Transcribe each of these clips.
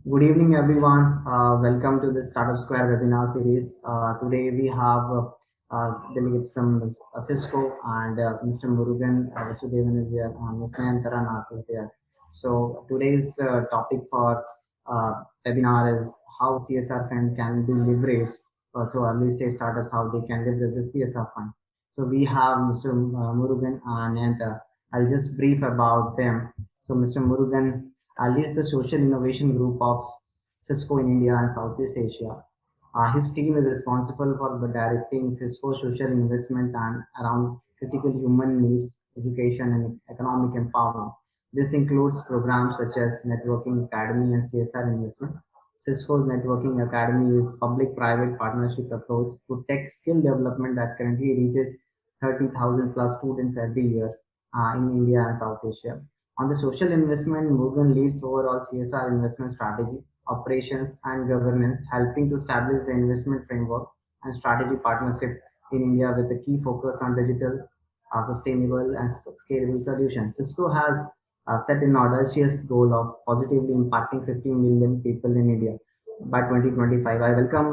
Good evening, everyone. Welcome to the Startup Square webinar series. Today we have delegates from Cisco and Mr. Murugan, Vasudevan is there, and Ms. Nayantara Nath is there. So today's topic for webinar is how CSR fund can be leveraged to early stage startups, how they can leverage the CSR fund. So we have Mr. Murugan and Nayantara. I'll just brief about them. So Mr. Murugan leads the social innovation group of Cisco in India and Southeast Asia. His team is responsible for directing Cisco social investment and around critical human needs, education, and economic empowerment. This includes programs such as Networking Academy and CSR investment. Cisco's Networking Academy is public-private partnership approach to tech skill development that currently reaches 30,000 plus students every year in India and South Asia. On the social investment, Murugan leads overall CSR investment strategy, operations, and governance, helping to establish the investment framework and strategy partnership in India with a key focus on digital, sustainable, and scalable solutions. Cisco has set an audacious goal of positively impacting 15 million people in India by 2025. I welcome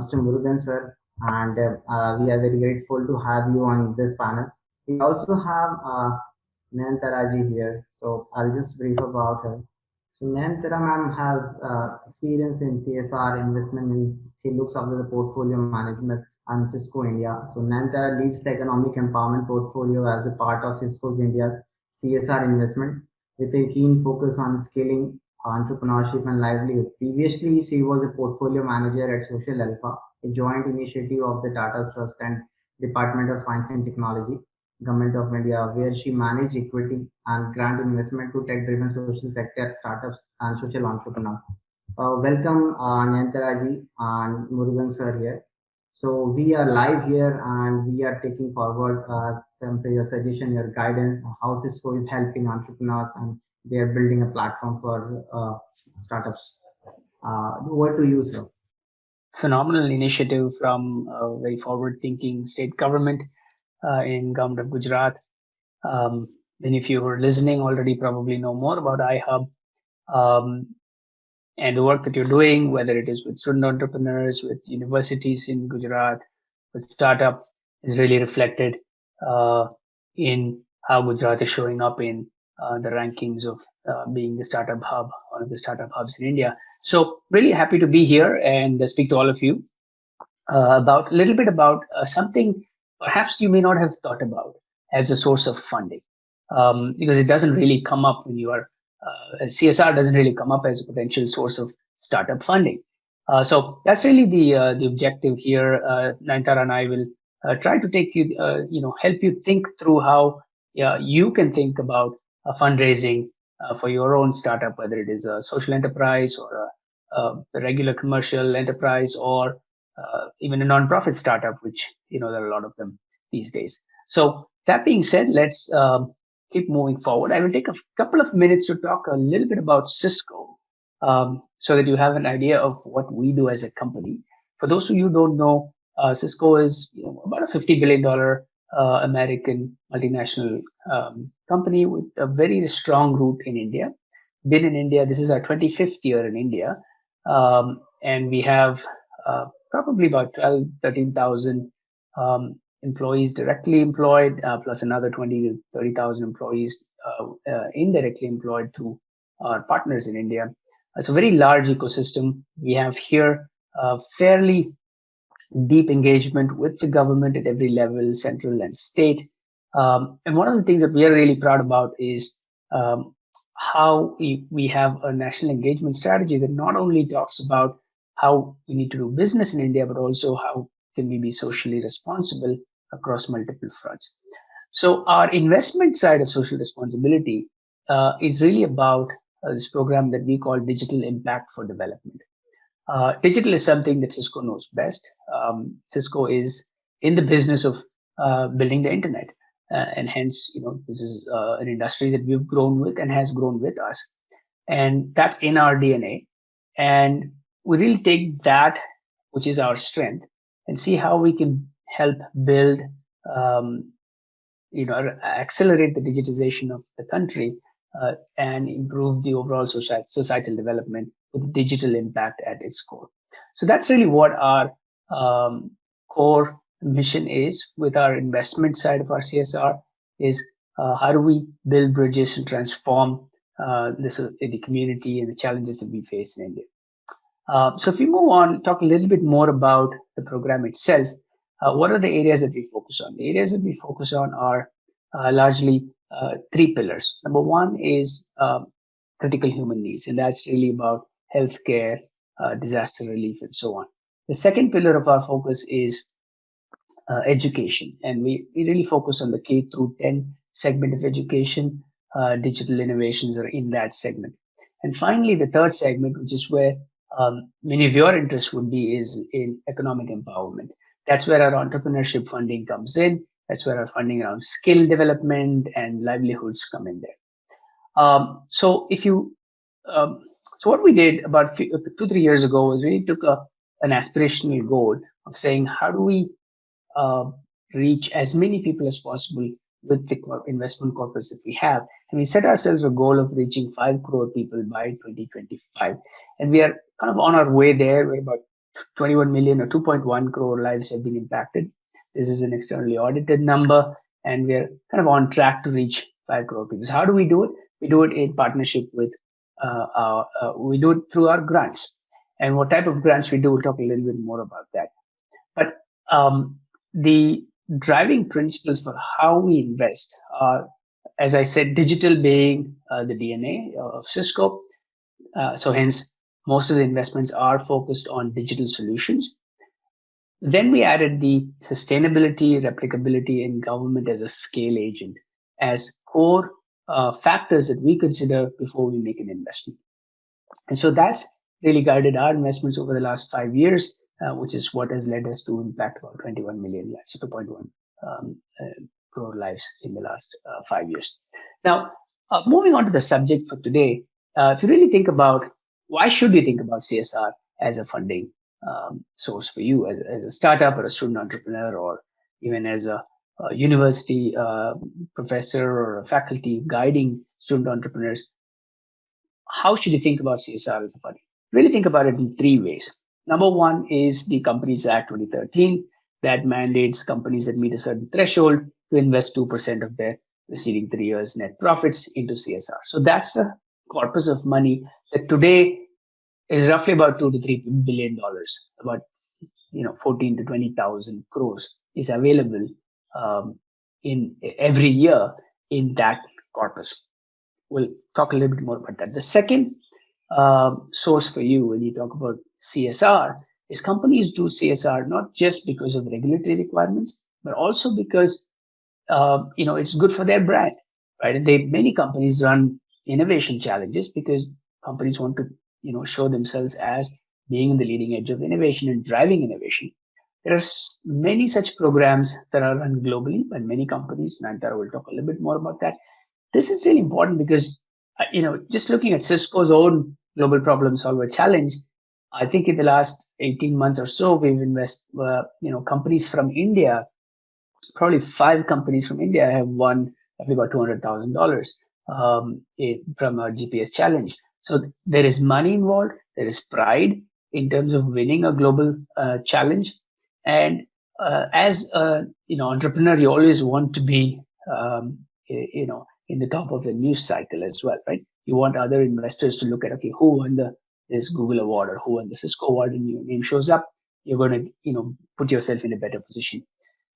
Mr. Murugan, sir, and we are very grateful to have you on this panel. We also have Nayantara here, so I'll just brief about her. So Nayantara ma'am has experience in CSR investment and she looks after the portfolio management and Cisco India. So Nayantara leads the economic empowerment portfolio as a part of Cisco's India's CSR investment with a keen focus on scaling entrepreneurship and livelihood. Previously, she was a portfolio manager at Social Alpha, a joint initiative of the Tata Trust and Department of Science and Technology, Government of India, where she managed equity and grant investment to tech-driven social sector startups and social entrepreneurs. Welcome, Nayantara and Murugan sir here. So we are live here and we are taking forward some of your suggestion, your guidance, how Cisco is helping entrepreneurs and they are building a platform for startups. Over to you, sir. Phenomenal initiative from a very forward-thinking state government in Government of Gujarat. Many of you who are listening already probably know more about iHub and the work that you're doing, whether it is with student entrepreneurs, with universities in Gujarat, with startup, is really reflected in how Gujarat is showing up in the rankings of being the startup hub, one of the startup hubs in India. So really happy to be here and speak to all of you about a little bit about something perhaps you may not have thought about as a source of funding, because it doesn't really come up when you are CSR doesn't really come up as a potential source of startup funding. So that's really the objective here. Nayantara and I will try to take you, help you think through how you can think about fundraising for your own startup, whether it is a social enterprise or a regular commercial enterprise or even a nonprofit startup, which there are a lot of them these days. So that being said, let's keep moving forward. I will take a couple of minutes to talk a little bit about Cisco, so that you have an idea of what we do as a company. For those of you who don't know, Cisco is about a $50 billion American multinational company with a very strong root in India. Been in India, this is our 25th year in India, and we have probably about 12, 13,000 employees directly employed, plus another 20 to 30,000 employees indirectly employed through our partners in India. It's a very large ecosystem. We have here fairly deep engagement with the government at every level, central and state. And one of the things that we are really proud about is how we have a national engagement strategy that not only talks about how we need to do business in India, but also how can we be socially responsible across multiple fronts. So our investment side of social responsibility is really about this program that we call Digital Impact for Development. Digital is something that Cisco knows best. Cisco is in the business of building the internet, and hence, this is an industry that we've grown with and has grown with us, and that's in our DNA. And we really take that, which is our strength, and see how we can help build, accelerate the digitization of the country and improve the overall societal development with digital impact at its core. So that's really what our core mission is with our investment side of our CSR is how do we build bridges and transform the community and the challenges that we face in India. So if we move on, talk a little bit more about the program itself. What are the areas that we focus on? The areas that we focus on are largely three pillars. Number one is critical human needs, and that's really about healthcare, disaster relief, and so on. The second pillar of our focus is education, and we really focus on the K through 10 segment of education. Digital innovations are in that segment. And finally, the third segment, which is where many of your interests would be, is in economic empowerment. That's where our entrepreneurship funding comes in. That's where our funding around skill development and livelihoods come in there. So what we did about 2-3 years ago was really took an aspirational goal of saying, how do we reach as many people as possible with the investment corporates that we have. And we set ourselves a goal of reaching 5 crore people by 2025. And we are kind of on our way there. We're about 21 million or 2.1 crore lives have been impacted. This is an externally audited number, and we're kind of on track to reach 5 crore people. So how do we do it? We do it in partnership with, we do it through our grants. And what type of grants we do, we'll talk a little bit more about that. But the driving principles for how we invest are, as I said, digital being the DNA of Cisco. So hence, most of the investments are focused on digital solutions. Then we added the sustainability, replicability, and government as a scale agent as core factors that we consider before we make an investment. And so that's really guided our investments over the last 5 years, which is what has led us to impact about 21 million lives, 2.1 crore lives in the last 5 years. Now, moving on to the subject for today, if you really think about why should you think about CSR as a funding source for you as a startup or a student entrepreneur, or even as a university professor or a faculty guiding student entrepreneurs, how should you think about CSR as a funding? Really think about it in 3 ways. Number one is the Companies Act 2013 that mandates companies that meet a certain threshold to invest 2% of their preceding 3 years net profits into CSR. So that's a corpus of money that today is roughly about $2 to $3 billion, about 14 to 20,000 crores is available in every year in that corpus. We'll talk a little bit more about that. The second source for you when you talk about CSR is companies do CSR not just because of regulatory requirements, but also because it's good for their brand, right? And many companies run innovation challenges because companies want to show themselves as being in the leading edge of innovation and driving innovation. There are many such programs that are run globally by many companies. Nayantara will talk a little bit more about that. This is really important because, just looking at Cisco's own global problem solver challenge, I think in the last 18 months or so, we've invested, companies from India, probably 5 companies from India have won about $200,000 from our GPS challenge. So there is money involved, there is pride in terms of winning a global challenge. And as an entrepreneur, you always want to be, in the top of the news cycle as well, right? You want other investors to look at, okay, who won this Google award or who won the Cisco award, and your name shows up. You're going to, put yourself in a better position.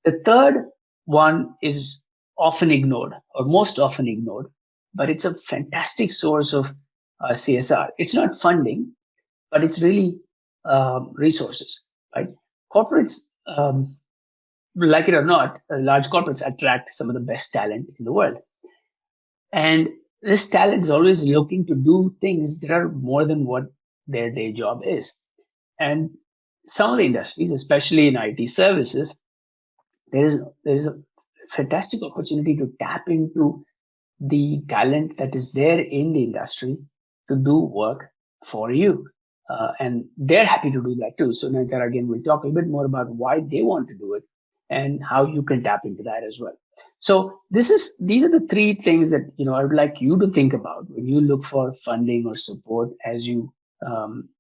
The third one is often ignored, or most often ignored, but it's a fantastic source of CSR. It's not funding, but it's really resources, right? Corporates, like it or not, large corporates attract some of the best talent in the world. And this talent is always looking to do things that are more than what their day job is. And some of the industries, especially in IT services, there is a fantastic opportunity to tap into the talent that is there in the industry to do work for you. And they're happy to do that too. So Nayantara, again, we'll talk a little bit more about why they want to do it and how you can tap into that as well. So these are the 3 things that I would like you to think about when you look for funding or support as you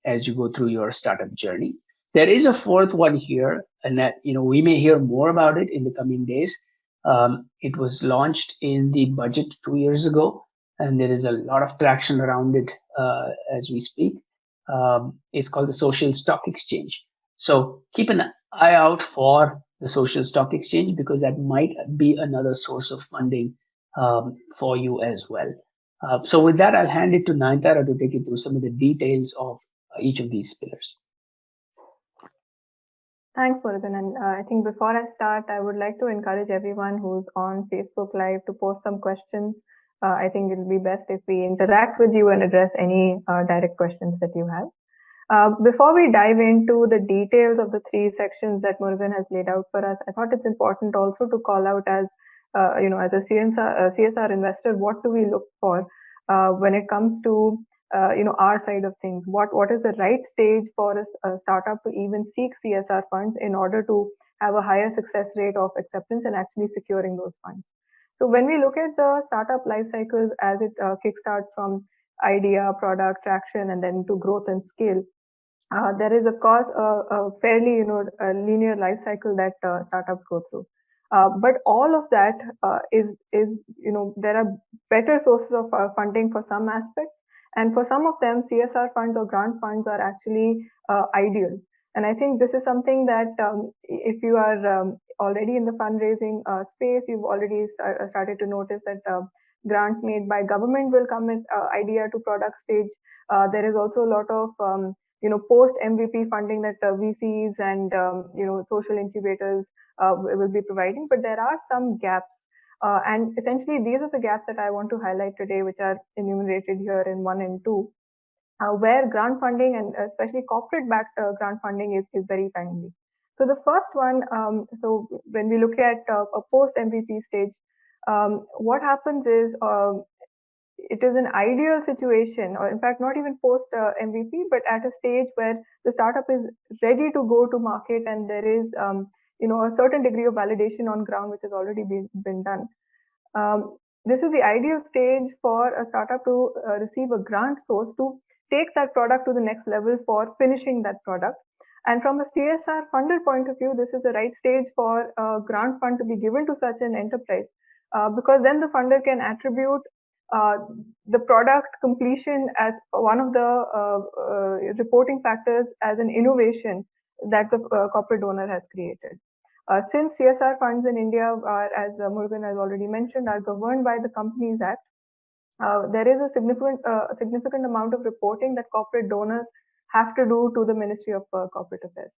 as you go through your startup journey. There is a fourth one here, and that we may hear more about it in the coming days. It was launched in the budget 2 years ago, and there is a lot of traction around it as we speak. It's called the Social Stock Exchange. So keep an eye out for the Social Stock Exchange, because that might be another source of funding for you as well. So with that, I'll hand it to Nayantara to take you through some of the details of each of these pillars. Thanks, Murugan. And I think before I start, I would like to encourage everyone who's on Facebook Live to post some questions. I think it'll be best if we interact with you and address any direct questions that you have. Before we dive into the details of the three sections that Murugan has laid out for us, I thought it's important also to call out as as a CSR investor, what do we look for when it comes to our side of things? What is the right stage for a startup to even seek CSR funds in order to have a higher success rate of acceptance and actually securing those funds? So when we look at the startup life cycle as it kickstarts from idea, product, traction, and then to growth and scale, there is of course a fairly a linear life cycle that startups go through. But all of that is there are better sources of funding for some aspects, and for some of them, CSR funds or grant funds are actually ideal. And I think this is something that if you are already in the fundraising space, you've already started to notice that grants made by government will come in idea to product stage. There is also a lot of post MVP funding that VCs and social incubators will be providing, but there are some gaps. And essentially, these are the gaps that I want to highlight today, which are enumerated here in 1 and 2, where grant funding and especially corporate-backed grant funding is very timely. So the first one, so when we look at a post-MVP stage, what happens is it is an ideal situation, or in fact, not even post MVP, but at a stage where the startup is ready to go to market and there is a certain degree of validation on ground which has already been done. This is the ideal stage for a startup to receive a grant source to take that product to the next level for finishing that product. And from a CSR funder point of view, this is the right stage for a grant fund to be given to such an enterprise, because then the funder can attribute the product completion as one of the reporting factors as an innovation that the corporate donor has created. Since CSR funds in India, as Murugan has already mentioned, are governed by the Companies Act, there is a significant amount of reporting that corporate donors have to do to the Ministry of Corporate Affairs.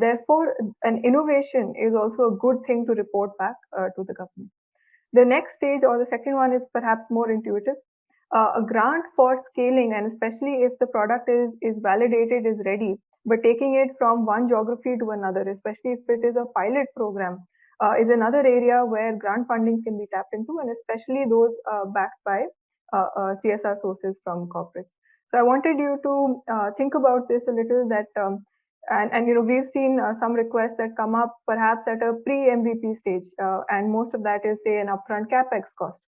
Therefore, an innovation is also a good thing to report back to the government. The next stage, or the second one, is perhaps more intuitive. A grant for scaling, and especially if the product is validated, is ready, but taking it from one geography to another, especially if it is a pilot program, is another area where grant fundings can be tapped into, and especially those backed by CSR sources from corporates. So I wanted you to think about this a little, that and we've seen some requests that come up perhaps at a pre-MVP stage, and most of that is, say, an upfront capex cost,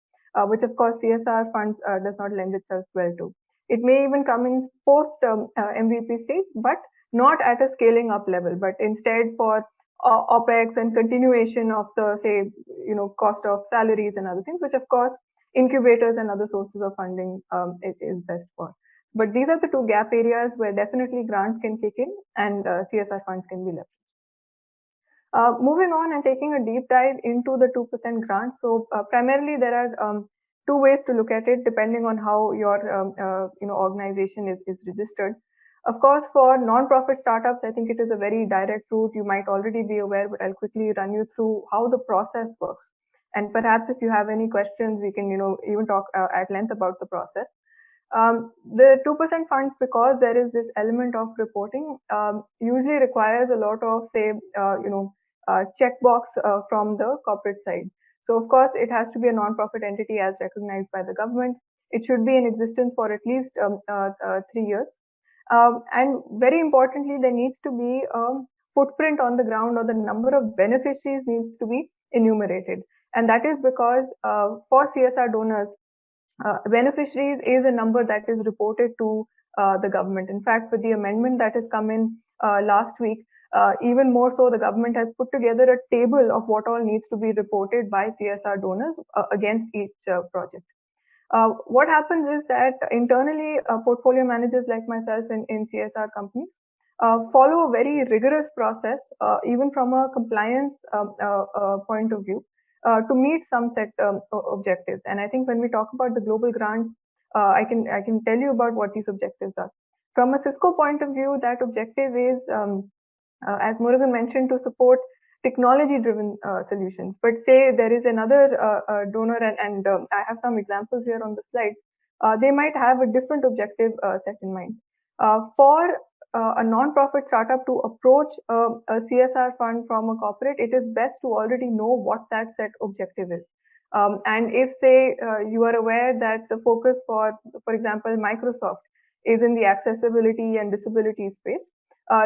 which of course CSR funds does not lend itself well to. It may even come in post MVP stage, but not at a scaling up level, but instead for OPEX and continuation of the, say, cost of salaries and other things, which of course incubators and other sources of funding is best for. But these are the two gap areas where definitely grants can kick in and CSR funds can be leveraged. Moving on and taking a deep dive into the 2% grants. So primarily there are two ways to look at it depending on how your organization is registered. Of course, for non-profit startups, I think it is a very direct route. You might already be aware, but I'll quickly run you through how the process works. And perhaps if you have any questions, we can even talk at length about the process. The 2% funds, because there is this element of reporting, usually requires a lot of, say, checkbox from the corporate side. So of course, it has to be a non-profit entity as recognized by the government. It should be in existence for at least 3 years. And very importantly, there needs to be a footprint on the ground, or the number of beneficiaries needs to be enumerated. And that is because for CSR donors, beneficiaries is a number that is reported to the government. In fact, with the amendment that has come in last week, even more so, the government has put together a table of what all needs to be reported by CSR donors against each project. What happens is that internally, portfolio managers like myself in CSR companies follow a very rigorous process, even from a compliance point of view, to meet some set objectives. And I think when we talk about the global grants, I can tell you about what these objectives are. From a Cisco point of view, that objective is, as Murugan mentioned, to support technology-driven solutions. But say there is another donor, and I have some examples here on the slide. They might have a different objective set in mind. For a non-profit startup to approach a CSR fund from a corporate, it is best to already know what that set objective is. And if, say, you are aware that the focus for example, Microsoft is in the accessibility and disability space,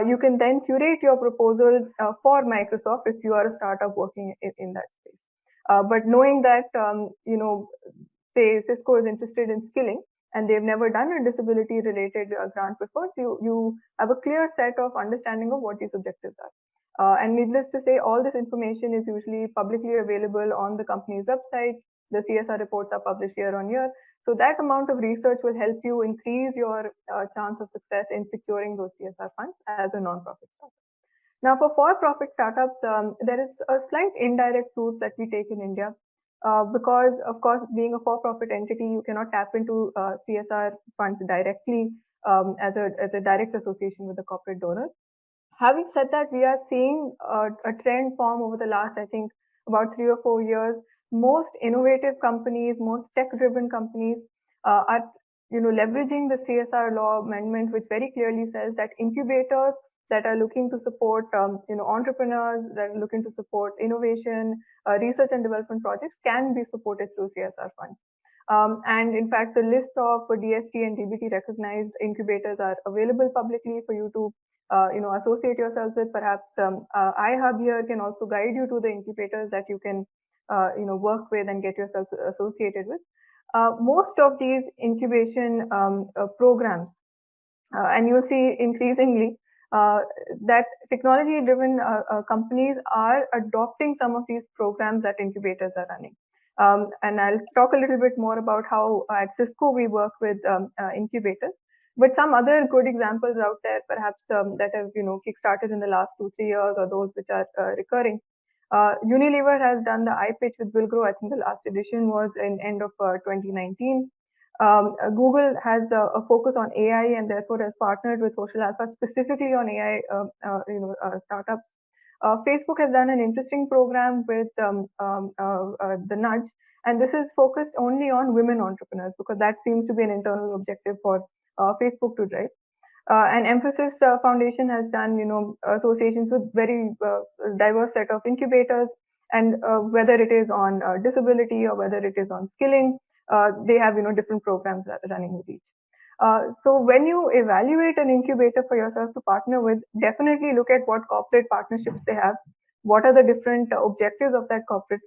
you can then curate your proposal for Microsoft if you are a startup working in that space. But knowing that, say Cisco is interested in skilling and they've never done a disability related grant before, you have a clear set of understanding of what these objectives are. And needless to say, all this information is usually publicly available on the company's websites. The CSR reports are published year on year. So that amount of research will help you increase your chance of success in securing those CSR funds as a non-profit startup. Now, for-profit startups, there is a slight indirect route that we take in India. Because, of course, being a for-profit entity, you cannot tap into CSR funds directly as a direct association with the corporate donor. Having said that, we are seeing a trend form over the last, I think, about 3 or 4 years. Most innovative companies, most tech-driven companies are, leveraging the CSR law amendment, which very clearly says that incubators that are looking to support, entrepreneurs that are looking to support innovation, research and development projects can be supported through CSR funds. And in fact, the list of DST and DBT recognized incubators are available publicly for you to associate yourselves with. Perhaps iHub here can also guide you to the incubators that you can, work with and get yourself associated with. Most of these incubation programs, and you'll see increasingly that technology-driven companies are adopting some of these programs that incubators are running. And I'll talk a little bit more about how at Cisco we work with incubators. But some other good examples out there, perhaps that have kickstarted in the last 2-3 years, or those which are recurring. Unilever has done the iPitch with Will Grow. I think the last edition was in end of 2019. Google has a focus on AI and therefore has partnered with Social Alpha specifically on AI startups. Facebook has done an interesting program with the Nudge, and this is focused only on women entrepreneurs because that seems to be an internal objective for Facebook to drive. And Emphasis Foundation has done, associations with very diverse set of incubators, and whether it is on disability or whether it is on skilling, they have, different programs running with each. So when you evaluate an incubator for yourself to partner with, definitely look at what corporate partnerships they have, what are the different objectives of that corporate,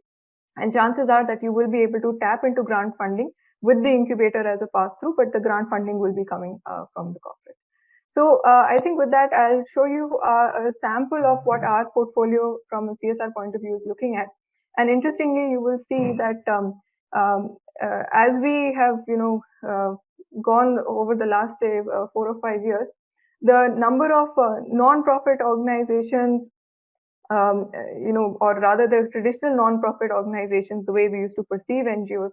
and chances are that you will be able to tap into grant funding with the incubator as a pass-through, but the grant funding will be coming from the corporate. So I think with that, I'll show you a sample of what our portfolio from a CSR point of view is looking at. And interestingly, you will see that as we have, gone over the last, say, 4 or 5 years, the number of non-profit organizations, or rather the traditional non-profit organizations, the way we used to perceive NGOs,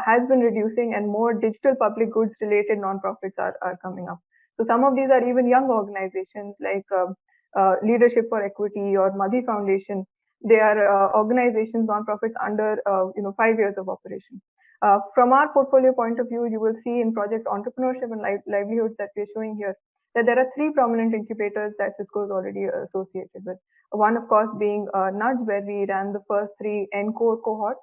has been reducing, and more digital public goods related non-profits are coming up. So some of these are even young organizations like Leadership for Equity or Madhi Foundation. They are organizations, non-profits under 5 years of operation. From our portfolio point of view, you will see in Project Entrepreneurship and Livelihoods that we're showing here that there are 3 prominent incubators that Cisco is already associated with. One, of course, being Nudge, where we ran the first 3 NCORE cohorts.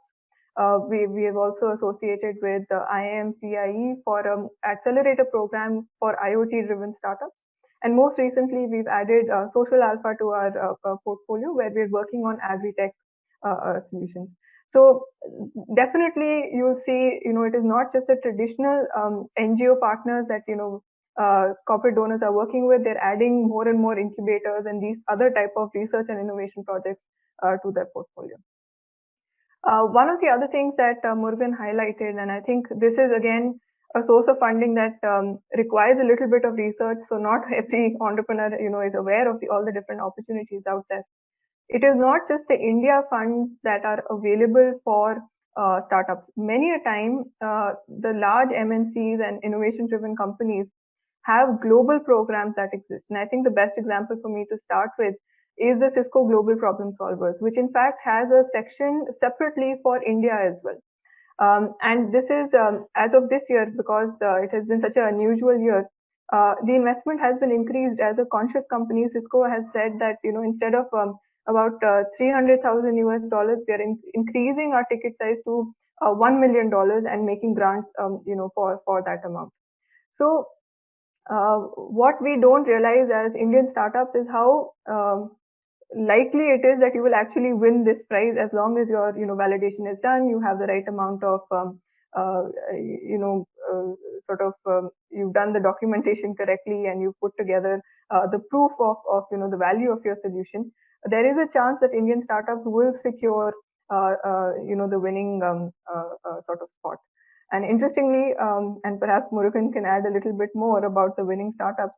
We have also associated with IIM-CIE for an accelerator program for IoT-driven startups. And most recently, we've added Social Alpha to our portfolio, where we're working on agri-tech solutions. So definitely, you'll see, it is not just the traditional NGO partners that corporate donors are working with. They're adding more and more incubators and these other type of research and innovation projects to their portfolio. One of the other things that Murugan highlighted, and I think this is again a source of funding that requires a little bit of research. So not every entrepreneur, is aware of all the different opportunities out there. It is not just the India funds that are available for startups. Many a time, the large MNCs and innovation-driven companies have global programs that exist. And I think the best example for me to start with is the Cisco Global Problem Solvers, which in fact has a section separately for India as well. And this is as of this year, because it has been such an unusual year, the investment has been increased. As a conscious company, Cisco has said that, instead of about $300,000 US, we are increasing our ticket size to $1 million and making grants, for that amount. So what we don't realize as Indian startups is how likely it is that you will actually win this prize as long as your validation is done, you have the right amount of you've done the documentation correctly, and you put together the proof of the value of your solution. There is a chance that Indian startups will secure the winning sort of spot. And interestingly, and perhaps Murugan can add a little bit more about the winning startups,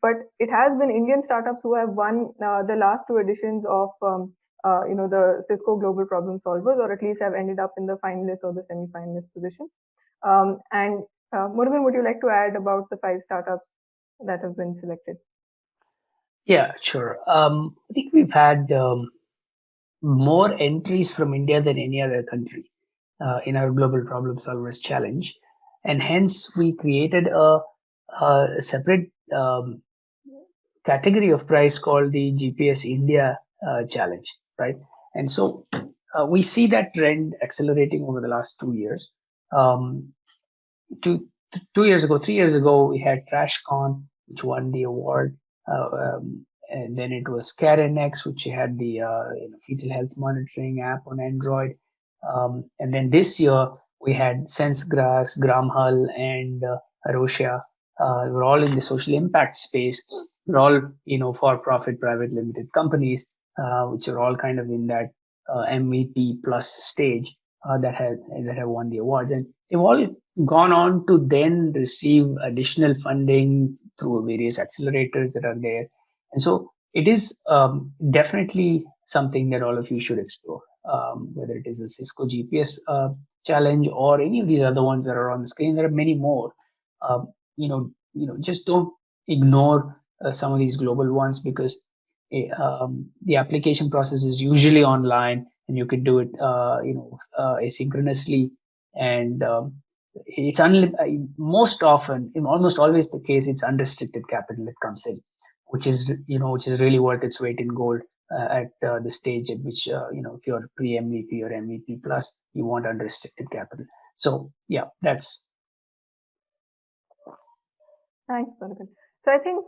but it has been Indian startups who have won the last two editions of the Cisco Global Problem Solvers, or at least have ended up in the finalist or the semi-finalist positions. And Murugan, would you like to add about the 5 startups that have been selected? Yeah, sure. I think we've had more entries from India than any other country in our Global Problem Solvers Challenge. And hence we created a separate category of prize called the GPS India Challenge, right? And so we see that trend accelerating over the last 2 years. 3 years ago, we had TrashCon, which won the award. And then it was CareNX, which had the fetal health monitoring app on Android. And then this year, we had SenseGrass, Gramhal, and Arosia. We're all in the social impact space. We're all, for-profit, private limited companies, which are all kind of in that MVP plus stage that have won the awards. And they've all gone on to then receive additional funding through various accelerators that are there. And so it is definitely something that all of you should explore, whether it is the Cisco GPS challenge or any of these other ones that are on the screen. There are many more. Just don't ignore some of these global ones, because the application process is usually online, and you can do it, asynchronously, and it's most often, almost always the case, it's unrestricted capital that comes in, which is really worth its weight in gold at the stage at which if you're pre-MVP or MVP plus, you want unrestricted capital. So yeah, that's. Thanks, Murugan. So I think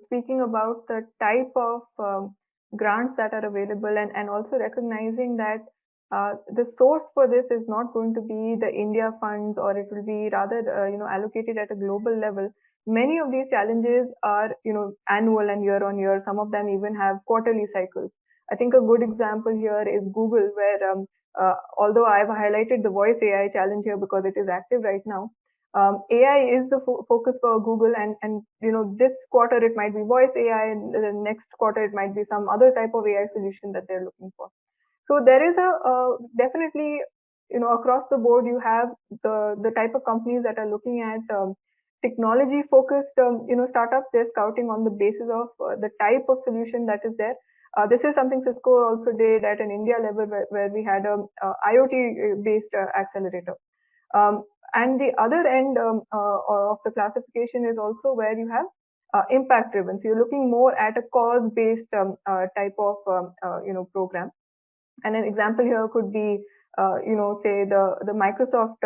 speaking about the type of grants that are available, and also recognizing that the source for this is not going to be the India funds, or it will be rather allocated at a global level. Many of these challenges are annual and year on year. Some of them even have quarterly cycles. I think a good example here is Google, where although I've highlighted the Voice AI challenge here because it is active right now, AI is the focus for Google, and this quarter it might be Voice AI, and the next quarter it might be some other type of AI solution that they're looking for. So there is a definitely across the board you have the type of companies that are looking at technology focused startups. They're scouting on the basis of the type of solution that is there. This is something Cisco also did at an India level, where we had a IoT based accelerator. And the other end of the classification is also where you have impact driven. So you're looking more at a cause based type of program. And an example here could be say the Microsoft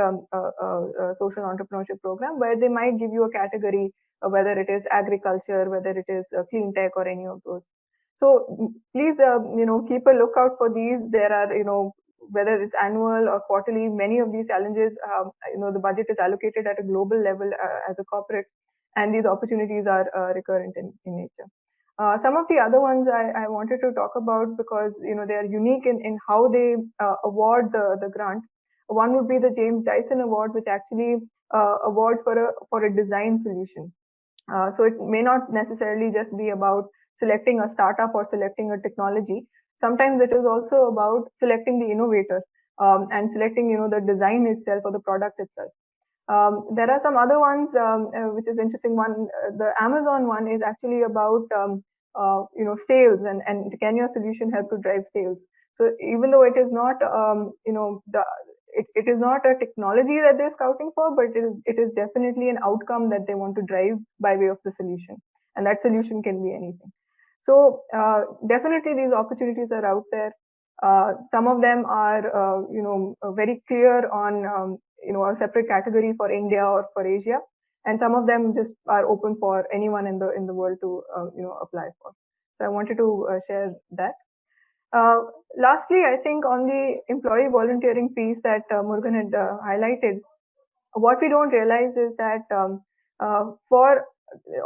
social entrepreneurship program, where they might give you a category, whether it is agriculture, whether it is clean tech, or any of those. So please keep a lookout for these. There are whether it's annual or quarterly, many of these challenges, the budget is allocated at a global level as a corporate, and these opportunities are recurrent in nature. Some of the other ones I wanted to talk about because they are unique in how they award the grant. One would be the James Dyson Award, which actually awards for a design solution. So it may not necessarily just be about selecting a startup or selecting a technology. Sometimes it is also about selecting the innovator and selecting the design itself or the product itself. There are some other ones which is interesting. One, the Amazon one is actually about sales, and can your solution help to drive sales? So even though it is not it is not a technology that they're scouting for, but it is definitely an outcome that they want to drive by way of the solution, and that solution can be anything. So definitely these opportunities are out there. Some of them are very clear on a separate category for India or for Asia, and some of them just are open for anyone in the world to apply for. So I wanted to share that. Lastly, I think on the employee volunteering piece that Murugan had highlighted, what we don't realize is that for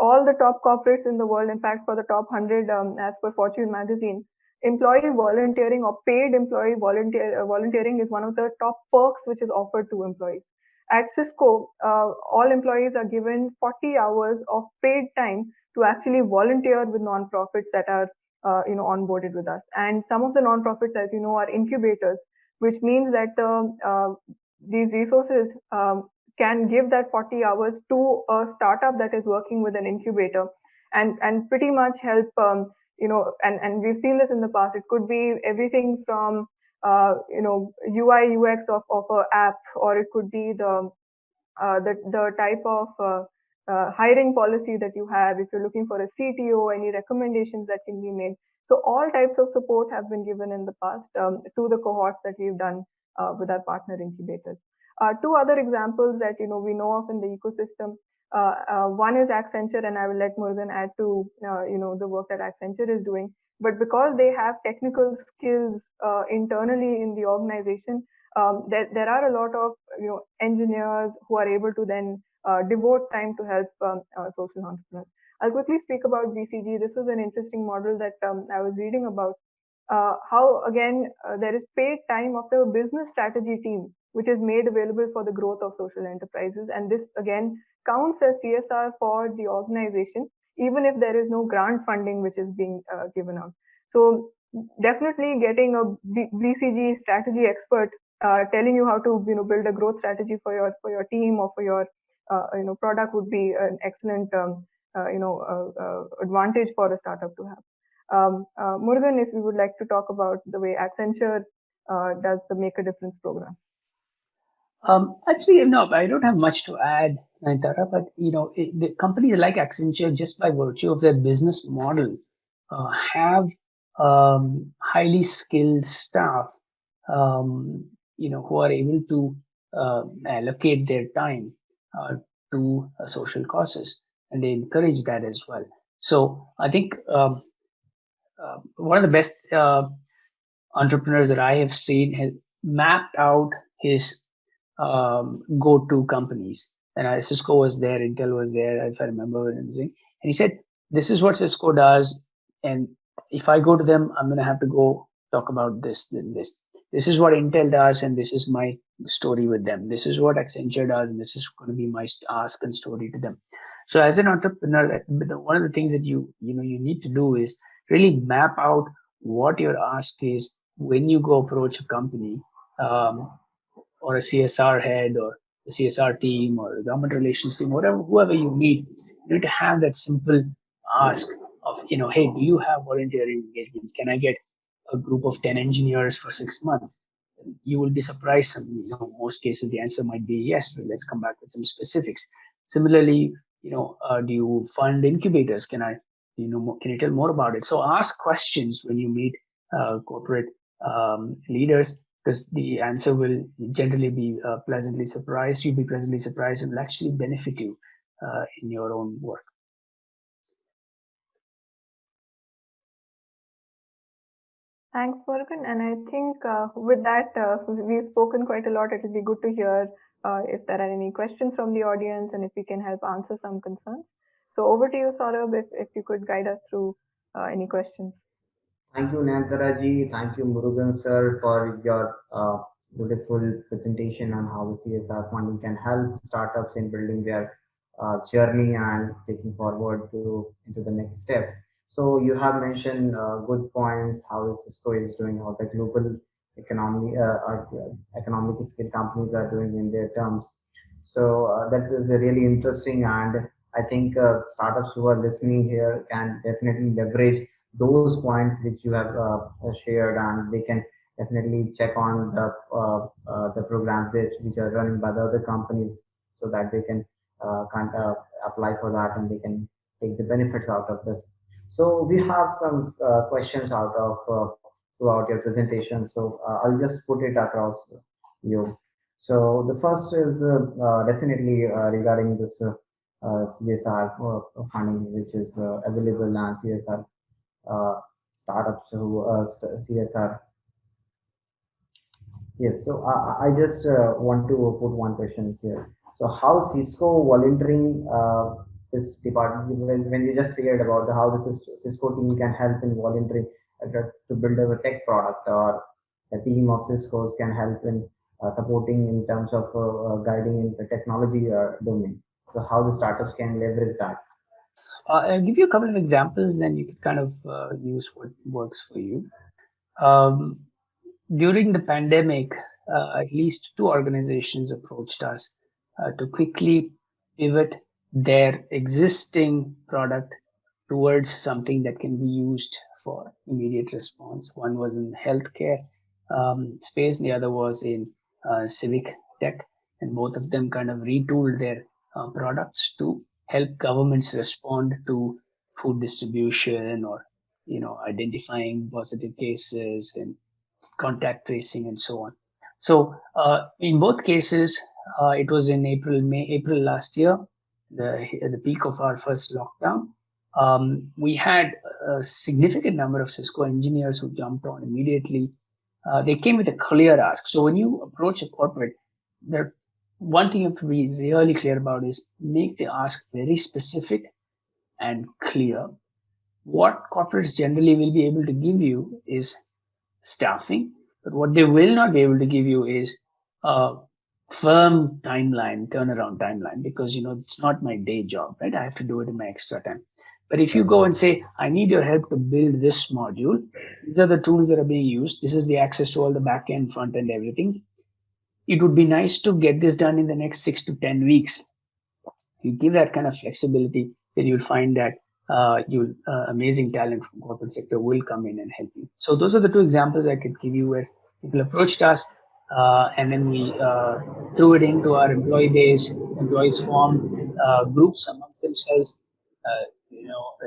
all the top corporates in the world, in fact, for the top 100 as per Fortune magazine, employee volunteering or paid employee volunteering is one of the top perks which is offered to employees. At Cisco, all employees are given 40 hours of paid time to actually volunteer with nonprofits that are onboarded with us. And some of the nonprofits, as you know, are incubators, which means that these resources can give that 40 hours to a startup that is working with an incubator and pretty much help, and we've seen this in the past. It could be everything from, UI, UX of an app, or it could be the type of hiring policy that you have. If you're looking for a CTO, any recommendations that can be made. So all types of support have been given in the past to the cohorts that we've done with our partner incubators. Two other examples that we know of in the ecosystem. One is Accenture, and I will let Murugan add to the work that Accenture is doing. But because they have technical skills internally in the organization, there are a lot of engineers who are able to then devote time to help social entrepreneurs. I'll quickly speak about BCG. This was an interesting model that I was reading about. How again there is paid time of the business strategy team, which is made available for the growth of social enterprises, and this again counts as CSR for the organization, even if there is no grant funding which is being given out. So definitely getting a BCG strategy expert telling you how to build a growth strategy for your team or for your product would be an excellent advantage for a startup to have. Murugan, if you would like to talk about the way Accenture does the Make a Difference program. Actually, no, I don't have much to add, Nayantara, but the companies like Accenture, just by virtue of their business model, have highly skilled staff, who are able to allocate their time to social causes, and they encourage that as well. So I think one of the best entrepreneurs that I have seen has mapped out his go-to companies. And Cisco was there, Intel was there, if I remember what I'm saying. And he said, this is what Cisco does. And if I go to them, I'm going to have to go talk about this and this. This is what Intel does, and this is my story with them. This is what Accenture does, and this is going to be my ask and story to them. So as an entrepreneur, one of the things that you need to do is really map out what your ask is when you go approach a company, or a CSR head, or the CSR team, or the government relations team, whoever you meet. You need to have that simple ask of, hey, do you have volunteering engagement? Can I get a group of 10 engineers for 6 months? You will be surprised. Most cases the answer might be yes, but let's come back with some specifics. Similarly, do you fund incubators? Can you tell more about it? So ask questions when you meet corporate leaders, because the answer will generally be pleasantly surprised. You'll be pleasantly surprised and will actually benefit you in your own work. Thanks, Morgan. And I think with that, we've spoken quite a lot. It will be good to hear if there are any questions from the audience and if we can help answer some concerns. So over to you, Saurabh, if you could guide us through any questions. Thank you, Nayantara. Thank you, Murugan sir, for your beautiful presentation on how the CSR funding can help startups in building their journey and taking forward to into the next step. So you have mentioned good points how the Cisco is doing, how the global economy, economic scale companies are doing in their terms. So that is really interesting, and I think startups who are listening here can definitely leverage those points which you have shared, and they can definitely check on the programs which are running by the other companies, so that they can apply for that and they can take the benefits out of this. So we have some questions out of throughout your presentation. So I'll just put it across you. So the first is definitely regarding this CSR funding, which is available, and CSR startups who CSR. Yes, so I just want to put one question here. So how Cisco volunteering this department, when you just shared about how the Cisco team can help in volunteering to build a tech product, or the team of Cisco's can help in supporting in terms of guiding in the technology domain. So how the startups can leverage that. I'll give you a couple of examples, then you can kind of use what works for you. Um, During the pandemic, at least two organizations approached us to quickly pivot their existing product towards something that can be used for immediate response. One was in healthcare space, the other was in civic tech, and both of them kind of retooled their products to help governments respond to food distribution, or identifying positive cases and contact tracing and so on. So in both cases, it was in April last year, the peak of our first lockdown. We had a significant number of Cisco engineers who jumped on immediately. They came with a clear ask. So when you approach a corporate, there one thing you have to be really clear about is make the ask very specific and clear. What corporates generally will be able to give you is staffing, but what they will not be able to give you is a firm turnaround timeline, because it's not my day job, right? I have to do it in my extra time. But if you go and say, I need your help to build this module, these are the tools that are being used, this is the access to all the back end, front end, everything. It would be nice to get this done in the next 6 to 10 weeks. You give that kind of flexibility, then you'll find that amazing talent from corporate sector will come in and help you. So those are the two examples I could give you where people approached us, and then we threw it into our employee base. Employees formed groups amongst themselves,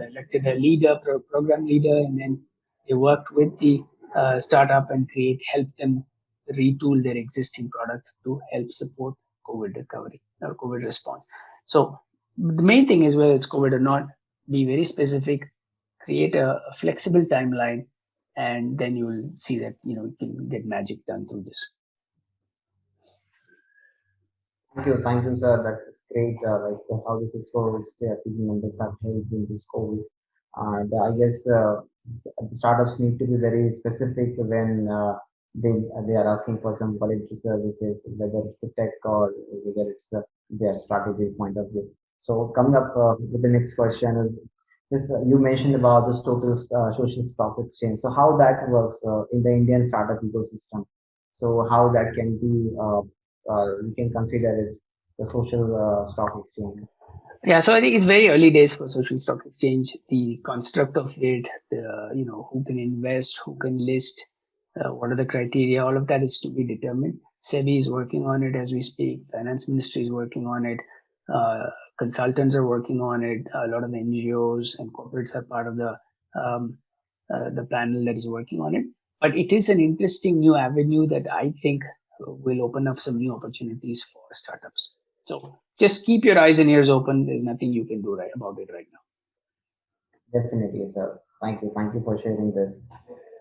elected a leader, program leader, and then they worked with the startup and help them retool their existing product to help support COVID recovery or COVID response. So the main thing is, whether it's COVID or not, be very specific, create a flexible timeline, and then you will see that you can get magic done through this. Thank you, sir. That's great. Like how this is Cisco team members have helped in this COVID, and I guess the startups need to be very specific when they are asking for some voluntary services, whether it's a tech or whether it's their strategy point of view. So coming up with the next question is this: you mentioned about this total social stock exchange. So how that works in the Indian startup ecosystem? So how that can be we can consider as the social stock exchange. Yeah, so I think it's very early days for social stock exchange. The construct of it, who can invest, who can list, what are the criteria, all of that is to be determined. SEBI is working on it as we speak. Finance Ministry is working on it. Consultants are working on it. A lot of NGOs and corporates are part of the panel that is working on it. But it is an interesting new avenue that I think will open up some new opportunities for startups. So just keep your eyes and ears open. There's nothing you can do about it right now. Definitely, sir. Thank you. Thank you for sharing this.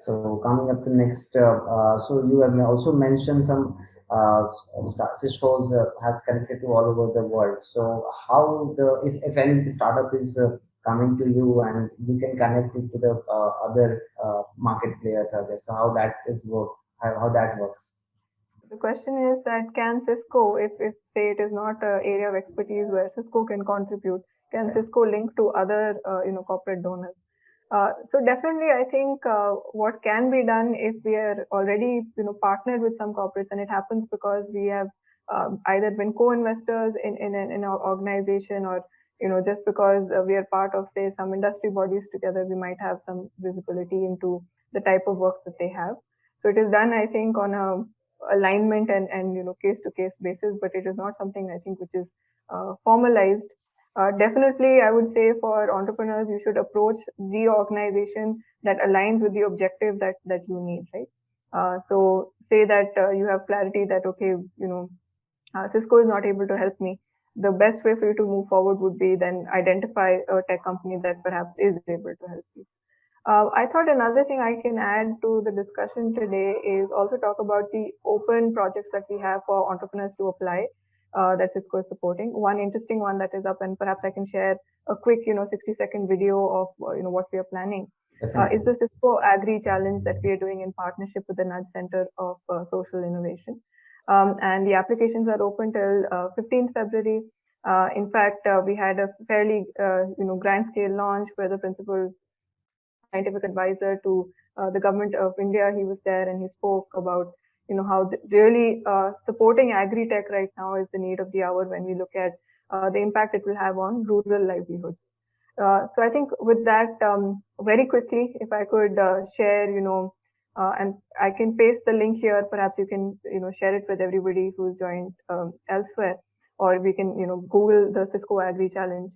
So coming up to next, so you have also mentioned some Cisco's has connected to all over the world. So how the if any startup is coming to you and you can connect it to the other market players out there. So how that is work, how that works. The question is that can Cisco, if say it is not an area of expertise where Cisco can contribute, can Cisco link to other corporate donors? So definitely, I think what can be done if we are already partnered with some corporates, and it happens because we have either been co-investors in our organization, or just because we are part of say some industry bodies together, we might have some visibility into the type of work that they have. So it is done, I think, on a alignment and case to case basis, but it is not something I think which is formalized. Definitely, I would say for entrepreneurs, you should approach the organization that aligns with the objective that you need, right? So say that you have clarity that okay, Cisco is not able to help me. The best way for you to move forward would be then identify a tech company that perhaps is able to help you. I thought another thing I can add to the discussion today is also talk about the open projects that we have for entrepreneurs to apply that Cisco is supporting. One interesting one that is up, and perhaps I can share a quick, 60-second video of what we are planning. Is the Cisco Agri Challenge that we are doing in partnership with the Nudge Center of Social Innovation. And the applications are open till 15th February. In fact, we had a fairly grand scale launch where the principal scientific advisor to the government of India. He was there and he spoke about how really supporting agri-tech right now is the need of the hour when we look at the impact it will have on rural livelihoods. So I think with that, very quickly, if I could share, and I can paste the link here. Perhaps you can, share it with everybody who's joined elsewhere, or we can, Google the Cisco Agri Challenge.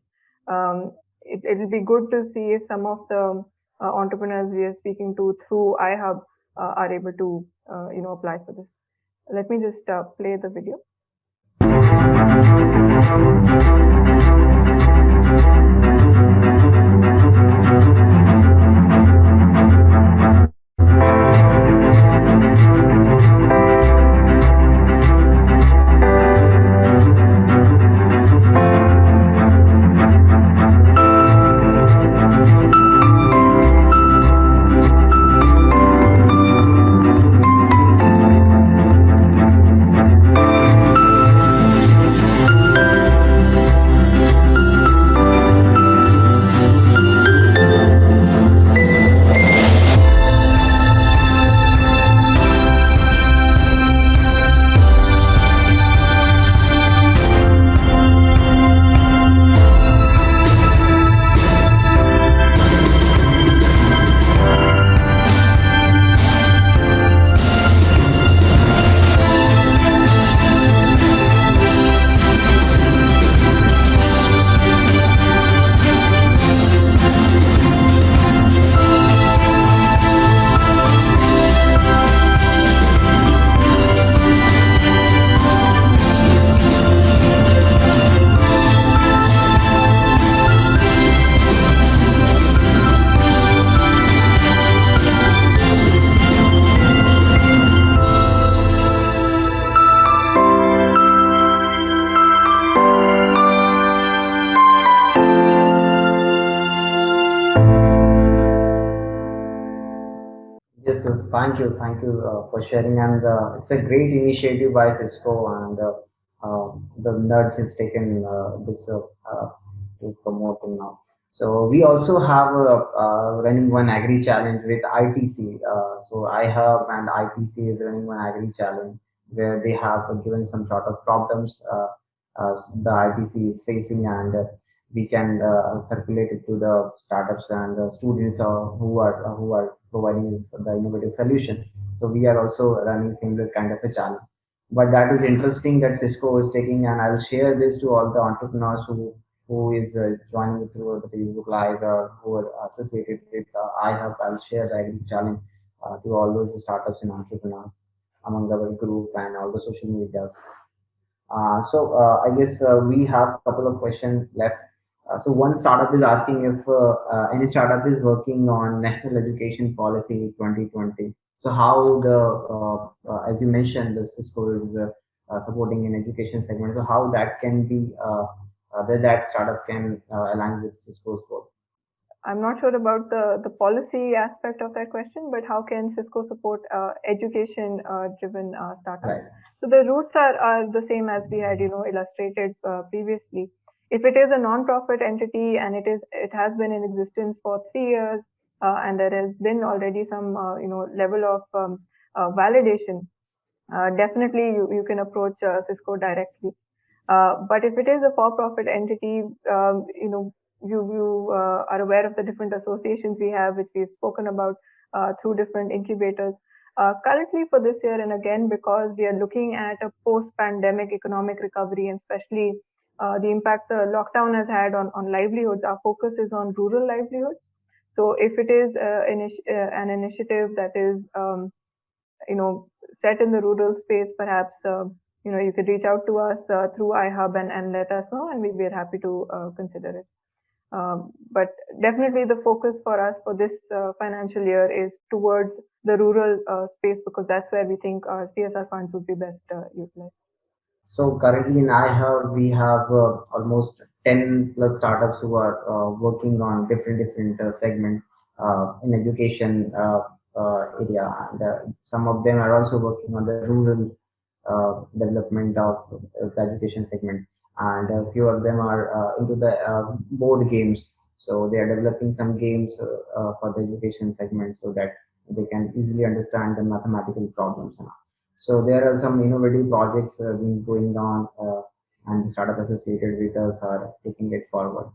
It will be good to see if some of the entrepreneurs we are speaking to through iHub are able to, apply for this. Let me just play the video. Yes, thank you for sharing. And it's a great initiative by Cisco, and the Nudge has taken this to promote it now. So we also have running one agri challenge with ITC. So I have and ITC is running one agri challenge where they have given some sort of problems the ITC is facing, and we can circulate it to the startups and the students who are providing us the innovative solution. So we are also running similar kind of a challenge. But that is interesting that Cisco is taking, and I'll share this to all the entrepreneurs who is joining through the Facebook Live or who are associated with iHub. I'll share the agri challenge to all those startups and entrepreneurs among our group and all the social medias. I guess we have a couple of questions left. So one startup is asking if any startup is working on National Education Policy 2020. So how as you mentioned, the Cisco is supporting an education segment. So how that can be, where that startup can align with Cisco's goal. I'm not sure about the policy aspect of that question, but how can Cisco support education driven startups? Right. So the roots are the same as we had, illustrated previously. If it is a non-profit entity and it has been in existence for 3 years, and there has been already some level of validation, definitely you can approach Cisco directly. But if it is a for-profit entity, you are aware of the different associations we have, which we've spoken about through different incubators. Currently, for this year, and again, because we are looking at a post-pandemic economic recovery, and especially the impact the lockdown has had on livelihoods, our focus is on rural livelihoods. So, if it is an initiative that is, set in the rural space, perhaps you could reach out to us through iHub and let us know, and we're happy to consider it. But definitely the focus for us for this financial year is towards the rural space, because that's where we think our CSR funds would be best utilized. So currently in iHub, we have almost 10 plus startups who are working on different segments in education area, and some of them are also working on the rural development of the education segment, and a few of them are into the board games. So they are developing some games for the education segment so that they can easily understand the mathematical problems and all. So there are some innovative projects being going on, and the startup associated with us are taking it forward.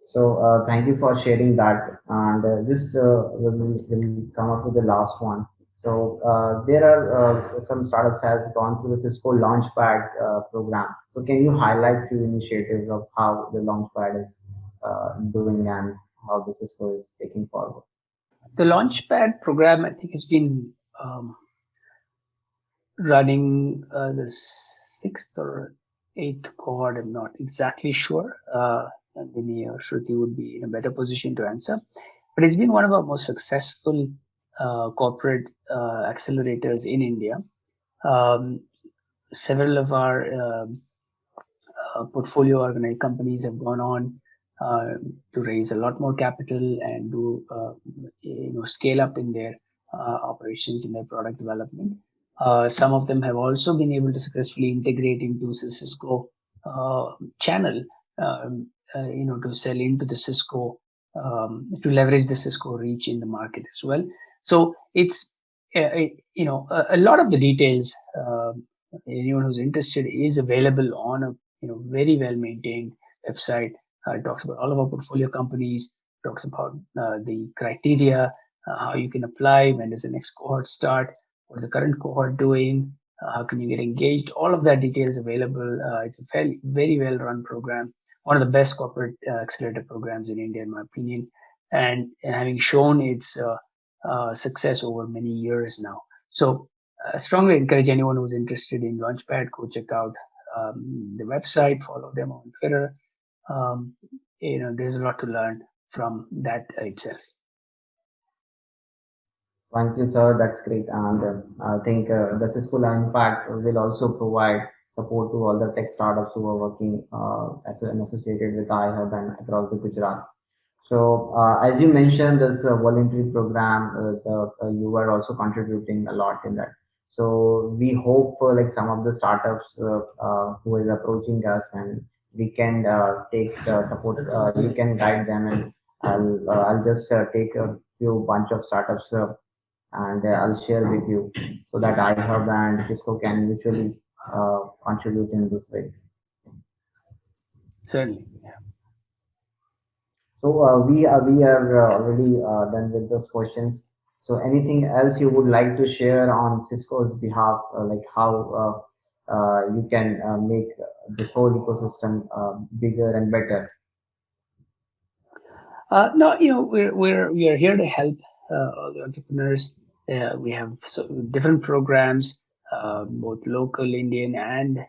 So thank you for sharing that. And this will come up with the last one. So there are some startups has gone through the Cisco Launchpad program. So can you highlight few initiatives of how the Launchpad is doing and how the Cisco is taking forward? The Launchpad program, I think, has been running the sixth or eighth cohort. I'm not exactly sure. Nandini or Shruti would be in a better position to answer. But it's been one of our most successful corporate accelerators in India. Several of our portfolio organized companies have gone on to raise a lot more capital and do scale up in their operations in their product development. Some of them have also been able to successfully integrate into the Cisco channel, to sell into the Cisco, to leverage the Cisco reach in the market as well. So it's a lot of the details. Anyone who's interested is available on a very well maintained website. It talks about all of our portfolio companies, talks about the criteria, how you can apply, when does the next cohort start, what is the current cohort doing, how can you get engaged. All of that detail is available. It's a very well run program, one of the best corporate accelerator programs in India, in my opinion, and having shown its success over many years now. So I strongly encourage anyone who's interested in Launchpad, go check out the website, follow them on Twitter. There's a lot to learn from that itself. Thank you, sir. That's great. And I think the Cisco Launchpad will also provide support to all the tech startups who are working associated with iHub and across the Gujarat. So, as you mentioned, this voluntary program, you were also contributing a lot in that. So, we hope like some of the startups who is approaching us, and we can take support. You can guide them, and I'll just take a few bunch of startups and I'll share with you so that iHub and Cisco can mutually contribute in this way. Certainly. So we are already done with those questions. So anything else you would like to share on Cisco's behalf, like how you can make this whole ecosystem bigger and better? No, we are here to help all the entrepreneurs. We have different programs, both local, Indian, and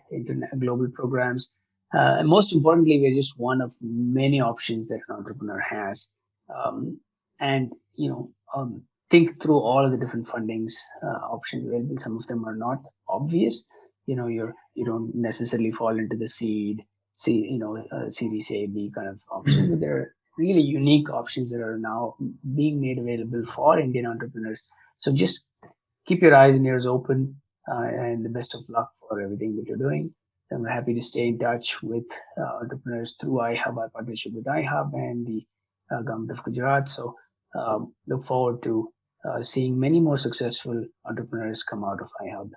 global programs. And most importantly, we're just one of many options that an entrepreneur has. And think through all of the different fundings options available. Some of them are not obvious. You don't necessarily fall into the Series A, B kind of options, but there are really unique options that are now being made available for Indian entrepreneurs. So just keep your eyes and ears open, and the best of luck for everything that you're doing. I'm happy to stay in touch with entrepreneurs through iHub, our partnership with iHub and the government of Gujarat. So look forward to seeing many more successful entrepreneurs come out of iHub.